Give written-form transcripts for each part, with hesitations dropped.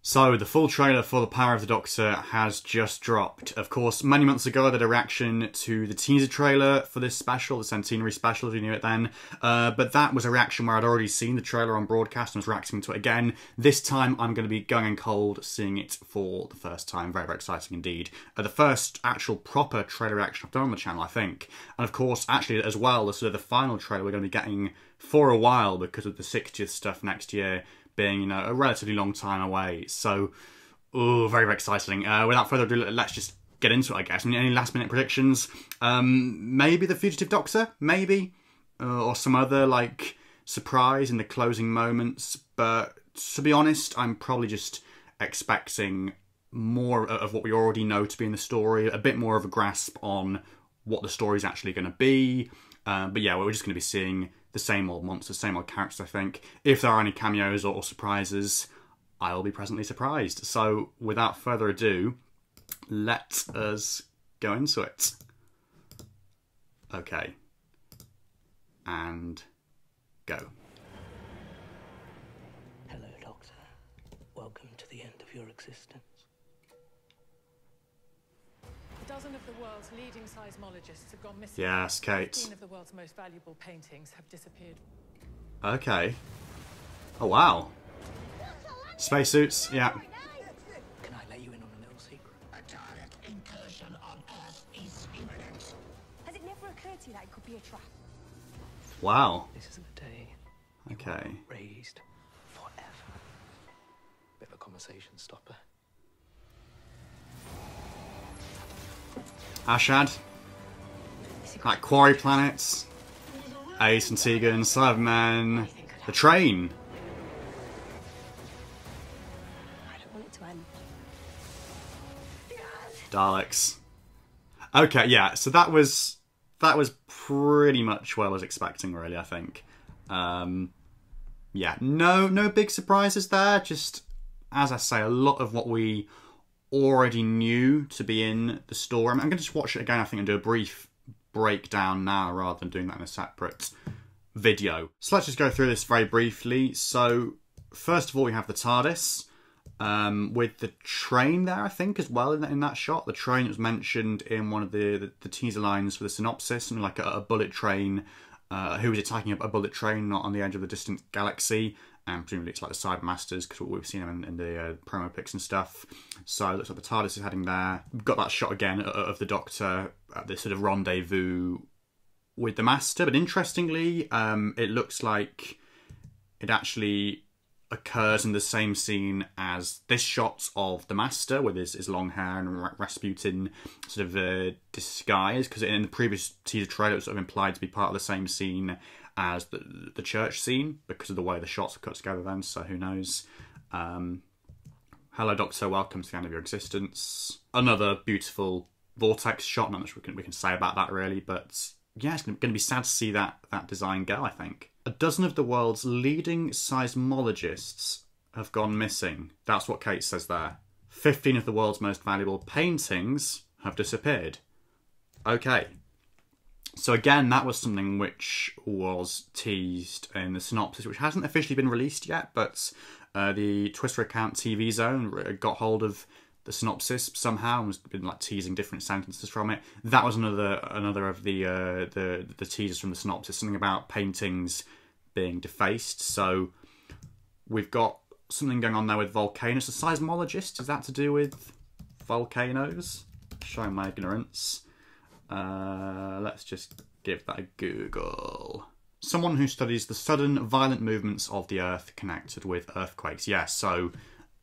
So, the full trailer for The Power of the Doctor has just dropped. Of course, many months ago I did a reaction to the teaser trailer for this special, the Centenary special, if you knew it then. But that was a reaction where I'd already seen the trailer on broadcast and was reacting to it again. This time I'm going to be going in cold, seeing it for the first time. Very, very exciting indeed. The first actual proper trailer reaction I've done on the channel, I think. And of course, actually as well, the final trailer we're going to be getting for a while because of the 60th stuff next year being, you know, a relatively long time away. So, ooh, very, very exciting. Without further ado, let's just get into it, I guess. Any last minute predictions? Maybe the Fugitive Doctor? Maybe? Or some other, like, surprise in the closing moments. But to be honest, I'm probably just expecting more of what we already know to be in the story. A bit more of a grasp on what the story's actually going to be. But yeah, we're just going to be seeing the same old monsters, same old characters, I think. If there are any cameos or surprises, I'll be pleasantly surprised. So, without further ado, let us go into it. Okay. And go. Hello, Doctor. Welcome to the end of your existence. A dozen of the world's leading seismologists have gone missing. Yes, Kate. 15 of the world's most valuable paintings have disappeared. Okay. Oh, wow. Spacesuits, yeah. Can I let you in on a little secret? A direct incursion on Earth is imminent. Has it never occurred to you that it could be a trap? Wow. This is the day Okay. raised forever. Bit of a conversation stopper. Ashad. Like Quarry Planets. Ace and Tegan, Cybermen. The train. I don't want it to end. Daleks. Okay, yeah, so that was pretty much what I was expecting, really, I think. Yeah, no big surprises there, just, as I say, a lot of what we already knew to be in the story. I'm going to just watch it again, I think, and do a brief breakdown now rather than doing that in a separate video. So let's just go through this very briefly. So, first of all, we have the TARDIS. With the train there, I think, as well, in that shot. The train was mentioned in one of the teaser lines for the synopsis, something like a bullet train, who was attacking a bullet train not on the edge of the distant galaxy, and presumably it's like the Cybermasters, because we've seen them in the promo pics and stuff. So it looks like the TARDIS is heading there. We've got that shot again of the Doctor at this sort of rendezvous with the Master, but interestingly, it looks like it actually occurs in the same scene as this shot of the Master with his long hair and Rasputin sort of disguise, because in the previous teaser trailer it was sort of implied to be part of the same scene as the church scene because of the way the shots are cut together then, so who knows. Hello Doctor, welcome to the end of your existence. Another beautiful vortex shot, not much we can say about that really, but yeah, it's going to be sad to see that design go, I think. A dozen of the world's leading seismologists have gone missing. That's what Kate says there. 15 of the world's most valuable paintings have disappeared. Okay. So again, that was something which was teased in the synopsis, which hasn't officially been released yet, but the Twitter account TV Zone got hold of the synopsis somehow and has been like teasing different sentences from it. That was another of the teasers from the synopsis, something about paintings being defaced. So we've got something going on there with volcanoes. A seismologist, is that to do with volcanoes? Showing my ignorance. Let's just give that a Google. Someone who studies the sudden violent movements of the Earth connected with earthquakes. Yeah, so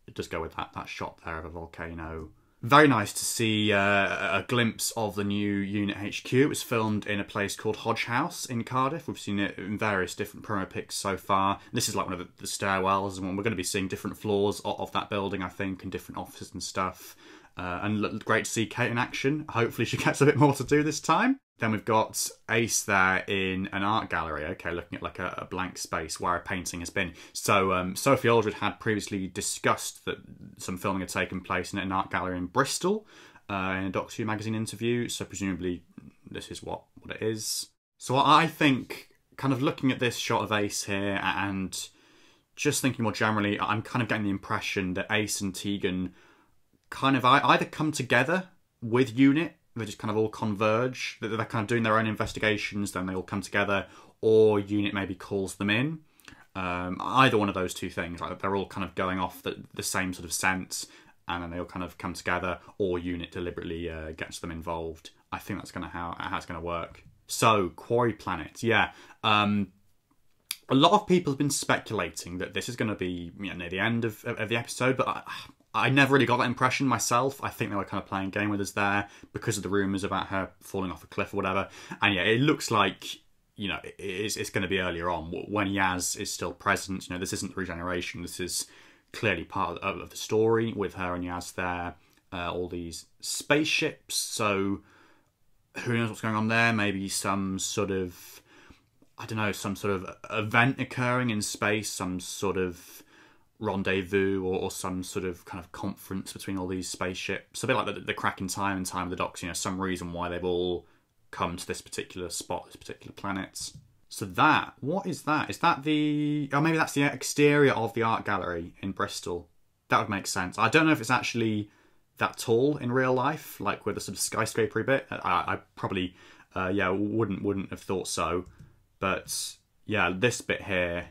it does go with that shot there of a volcano. Very nice to see a glimpse of the new Unit HQ. It was filmed in a place called Hodge House in Cardiff. We've seen it in various different promo pics so far. This is like one of the stairwells, and we're going to be seeing different floors of that building, I think, and different offices and stuff. And great to see Kate in action. Hopefully she gets a bit more to do this time. Then we've got Ace there in an art gallery, okay, looking at like a blank space where a painting has been. So Sophie Aldred had previously discussed that some filming had taken place in an art gallery in Bristol in a Doctor Who magazine interview, so presumably this is what it is. So I think, kind of looking at this shot of Ace here and just thinking more generally, I'm kind of getting the impression that Ace and Tegan kind of either come together with Unit, they just kind of all converge, that they're kind of doing their own investigations, then they all come together, or Unit maybe calls them in. Either one of those two things, like they're all kind of going off the same sort of sense, and then they all kind of come together, or Unit deliberately gets them involved. I think that's how it's going to work. So, Quarry Planet, yeah. A lot of people have been speculating that this is going to be near the end of the episode, but I never really got that impression myself. I think they were kind of playing a game with us there because of the rumours about her falling off a cliff or whatever. And yeah, it looks like, it's going to be earlier on when Yaz is still present. This isn't the regeneration. This is clearly part of the story with her and Yaz there. All these spaceships. So who knows what's going on there? Maybe some sort of, I don't know, some sort of event occurring in space, some sort of rendezvous or some sort of kind of conference between all these spaceships. A bit like the Crack in Time and Time of the Docks, some reason why they've all come to this particular spot, this particular planet. So what is that? Is that maybe that's the exterior of the art gallery in Bristol. That would make sense. I don't know if it's actually that tall in real life, like with a sort of skyscraper bit. I probably, wouldn't have thought so. But yeah, this bit here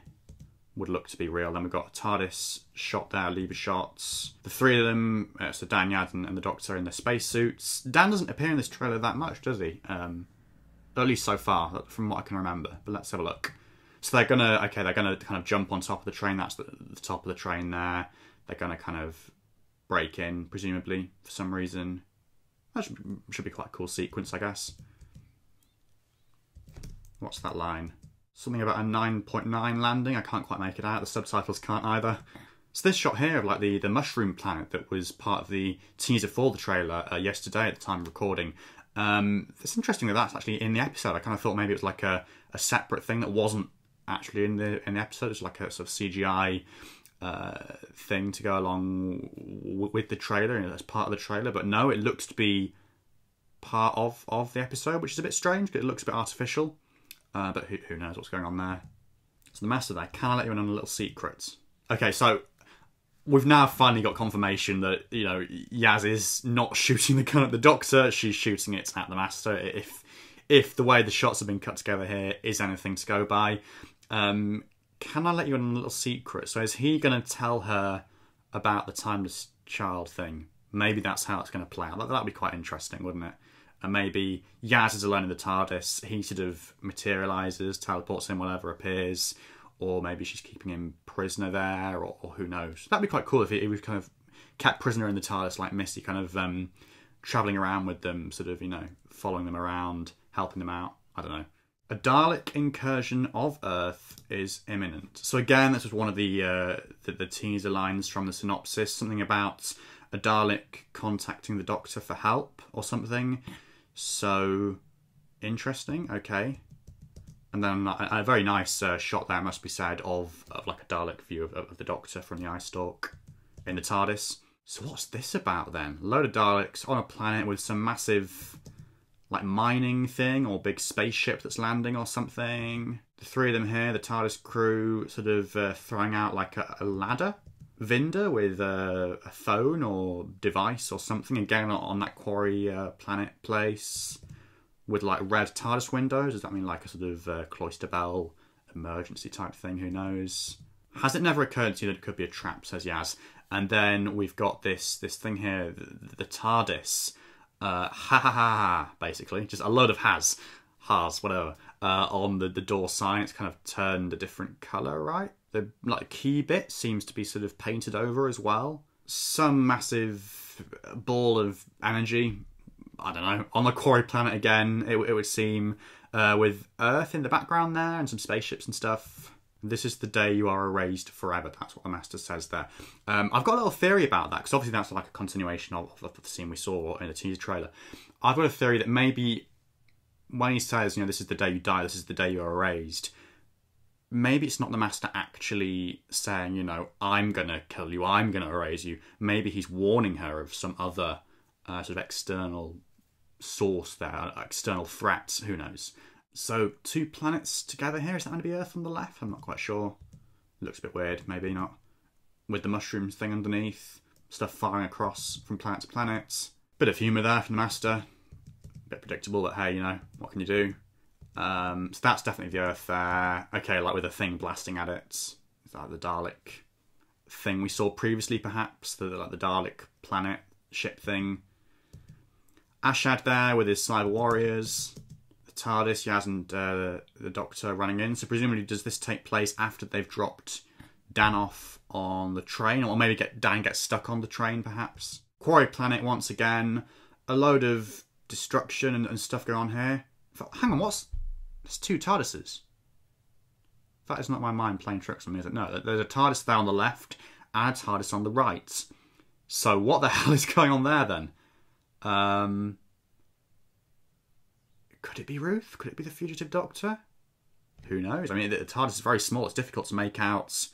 would look to be real. Then we've got a TARDIS shot there, lever shots. The three of them, so Dan, Yaz and the Doctor in their spacesuits. Dan doesn't appear in this trailer that much, does he? At least so far, from what I can remember. But let's have a look. So they're gonna kind of jump on top of the train. That's the top of the train there. They're gonna kind of break in, presumably, for some reason. That should be quite a cool sequence, I guess. What's that line? Something about a 9.9 landing. I can't quite make it out. The subtitles can't either. So this shot here of like the mushroom planet that was part of the teaser for the trailer yesterday at the time of recording. It's interesting that that's actually in the episode. I kind of thought maybe it was like a separate thing that wasn't actually in the episode. It was like a sort of CGI thing to go along with the trailer, as part of the trailer. But no, it looks to be part of the episode, which is a bit strange because it looks a bit artificial. But who knows what's going on there. So the master there, can I let you in on a little secret? Okay, so we've now finally got confirmation that, Yaz is not shooting the gun at the Doctor, she's shooting it at the master. If the way the shots have been cut together here is anything to go by. Can I let you in on a little secret? So is he going to tell her about the timeless child thing? Maybe that's how it's going to play out. That'd be quite interesting, wouldn't it? And maybe Yaz is alone in the TARDIS, he sort of materialises, teleports in whatever appears, or maybe she's keeping him prisoner there, or who knows. That'd be quite cool if he was kind of kept prisoner in the TARDIS like Misty, kind of travelling around with them, sort of, following them around, helping them out. I don't know. A Dalek incursion of Earth is imminent. So again, this was one of the teaser lines from the synopsis, something about a Dalek contacting the Doctor for help or something. So, interesting, okay. And then a very nice shot there, must be said, of like a Dalek view of the Doctor from the eye stalk in the TARDIS. So what's this about then? A load of Daleks on a planet with some massive, like, mining thing or big spaceship that's landing or something. The three of them here, the TARDIS crew, sort of throwing out like a ladder. Vinder with a phone or device or something, again on that quarry planet place with like red TARDIS windows. Does that mean like a sort of cloister bell emergency type thing? Who knows? Has it never occurred to you that it could be a trap, says Yaz? And then we've got this thing here, the TARDIS, basically, just a load of has, whatever, on the door sign. It's kind of turned a different colour, right? The key bit seems to be sort of painted over as well. Some massive ball of energy, I don't know, on the quarry planet again, it would seem, with Earth in the background there and some spaceships and stuff. This is the day you are erased forever. That's what the Master says there. I've got a little theory about that, because obviously that's like a continuation of the scene we saw in the teaser trailer. I've got a theory that maybe when he says, this is the day you die, this is the day you are erased, maybe it's not the Master actually saying, I'm going to kill you, I'm going to erase you. Maybe he's warning her of some other sort of external source there, external threat, who knows. So, two planets together here. Is that going to be Earth on the left? I'm not quite sure. Looks a bit weird, maybe not. With the mushrooms thing underneath. Stuff firing across from planet to planet. Bit of humour there from the Master. Bit predictable, but hey, you know, what can you do? So that's definitely the Earth there. Okay, like with a thing blasting at it. Is that the Dalek thing we saw previously, perhaps? The Dalek planet ship thing. Ashad there with his cyber warriors. The TARDIS, Yaz and the Doctor running in. So presumably does this take place after they've dropped Dan off on the train? Or maybe Dan gets stuck on the train, perhaps? Quarry planet once again. A load of destruction and stuff going on here. Hang on, there's 2 TARDISes. That is not my mind playing tricks on me, is it? No, there's a TARDIS there on the left and a TARDIS on the right. So what the hell is going on there then? Could it be Ruth? Could it be the fugitive Doctor? Who knows? I mean, the TARDIS is very small. It's difficult to make out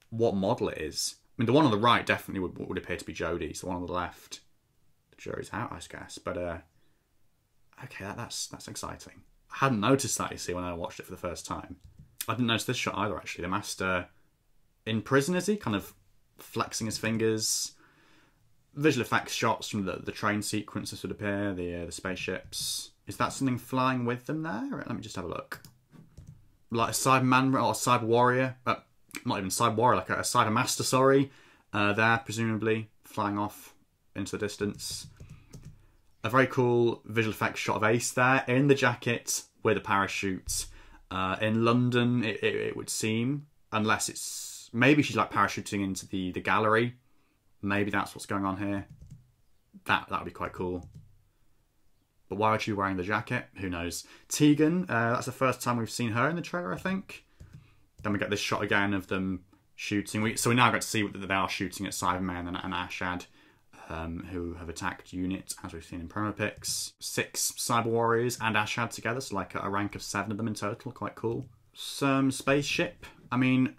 what model it is. I mean, the one on the right definitely would appear to be Jodie's. The one on the left, the jury's out, I guess. But okay, that's exciting. I hadn't noticed that, you see, when I watched it for the first time. I didn't notice this shot either, actually. The Master in prison, is he? Kind of flexing his fingers. Visual effects shots from the train sequences would appear, the spaceships. Is that something flying with them there? Let me just have a look. Like a Cyberman or a Cyber Warrior. Not even Cyber Warrior, like a Cyber Master, sorry. There, presumably, flying off into the distance. A very cool visual effects shot of Ace there, in the jacket, with a parachute. In London, it would seem. Unless it's... Maybe she's like parachuting into the gallery. Maybe that's what's going on here. That would be quite cool. But why are you wearing the jacket? Who knows? Tegan, that's the first time we've seen her in the trailer, I think. Then we get this shot again of them shooting. So we now get to see that they are shooting at Cybermen and Ashad, who have attacked units, as we've seen in promo pics. 6 Cyber Warriors and Ashad together, so like a rank of 7 of them in total. Quite cool. Some spaceship. I mean...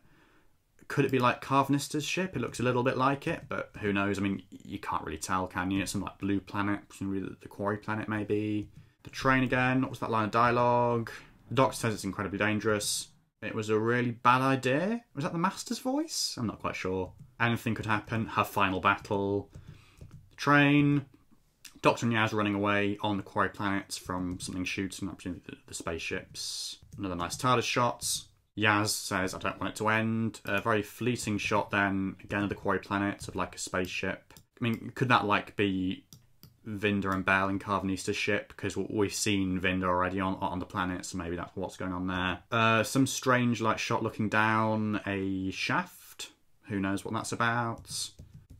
Could it be like Carvenista's ship? It looks a little bit like it, but who knows? I mean, you can't really tell, can you? It's some like blue planet, presumably the quarry planet, maybe. The train again. What was that line of dialogue? The Doctor says it's incredibly dangerous. It was a really bad idea. Was that the Master's voice? I'm not quite sure. Anything could happen. Her final battle. The train. Doctor and Yaz running away on the quarry planet from something shooting up to the spaceships. Another nice TARDIS shot. Yaz says, I don't want it to end. A very fleeting shot then, again of the quarry planet, of like a spaceship. I mean, could that like be Vinda and Bell in Carvenista's ship? Because we've seen Vinda already on the planet, so maybe that's what's going on there. Some strange like shot looking down a shaft. Who knows what that's about?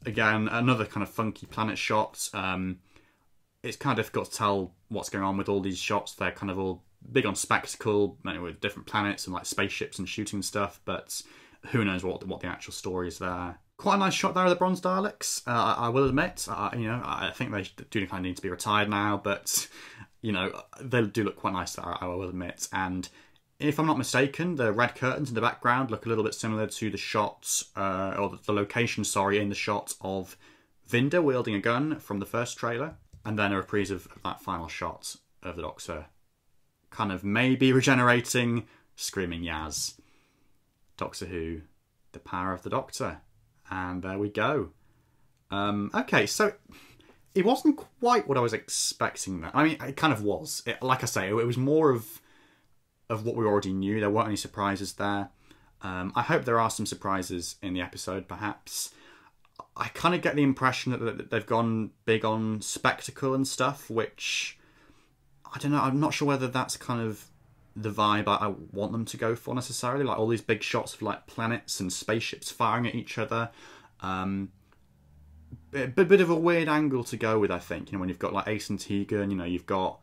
Again, another kind of funky planet shot. It's kind of difficult to tell what's going on with all these shots. They're kind of all big on spectacle, with different planets and like spaceships and shooting stuff, but who knows what the actual story is there. Quite a nice shot there of the Bronze Daleks, I will admit. I think they do kind of need to be retired now, but you know, they do look quite nice there, I will admit. And if I'm not mistaken, the red curtains in the background look a little bit similar to the shots, or the location, sorry, in the shot of Vinda wielding a gun from the first trailer, and then a reprise of that final shot of the Doctor kind of maybe regenerating, screaming Yaz. Doctor Who, the power of the Doctor. And there we go. Okay, so it wasn't quite what I was expecting there. I mean, it kind of was. Like I say, it was more of what we already knew. There weren't any surprises there. I hope there are some surprises in the episode, perhaps. I kind of get the impression that they've gone big on spectacle and stuff, which... I don't know, I'm not sure whether that's kind of the vibe I want them to go for necessarily. Like all these big shots of like planets and spaceships firing at each other. Bit of a weird angle to go with, I think. You know, when you've got like Ace and Tegan, you know, you've got...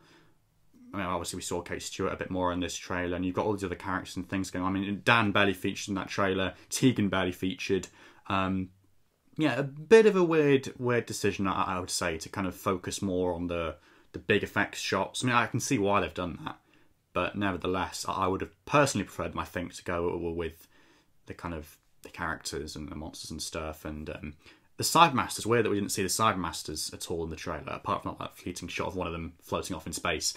I mean, obviously we saw Kate Stewart a bit more in this trailer, and you've got all these other characters and things going on. I mean, Dan barely featured in that trailer. Tegan barely featured. Yeah, a bit of a weird decision, I would say, to kind of focus more on the big effects shots. I mean, I can see why they've done that, but nevertheless, I would have personally preferred, I think, to go with the kind of the characters and the monsters and stuff. And the Cybemasters, weird that we didn't see the Cybemasters at all in the trailer, apart from that fleeting shot of one of them floating off in space.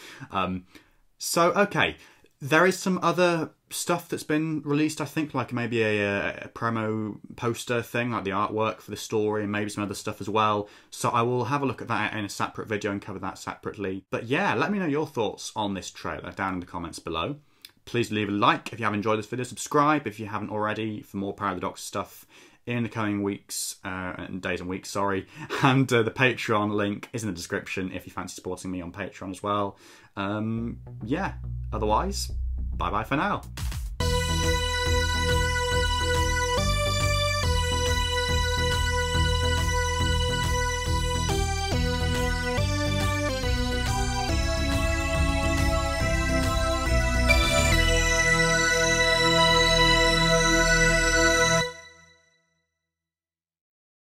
So, okay, there is some other stuff that's been released, I think, like maybe a promo poster thing, like the artwork for the story, and maybe some other stuff as well. So I will have a look at that in a separate video and cover that separately. But yeah, let me know your thoughts on this trailer down in the comments below. Please leave a like if you have enjoyed this video, subscribe if you haven't already for more Power of the Doctor stuff in the coming weeks, days and weeks, sorry. And the Patreon link is in the description if you fancy supporting me on Patreon as well. Yeah, otherwise, bye-bye for now.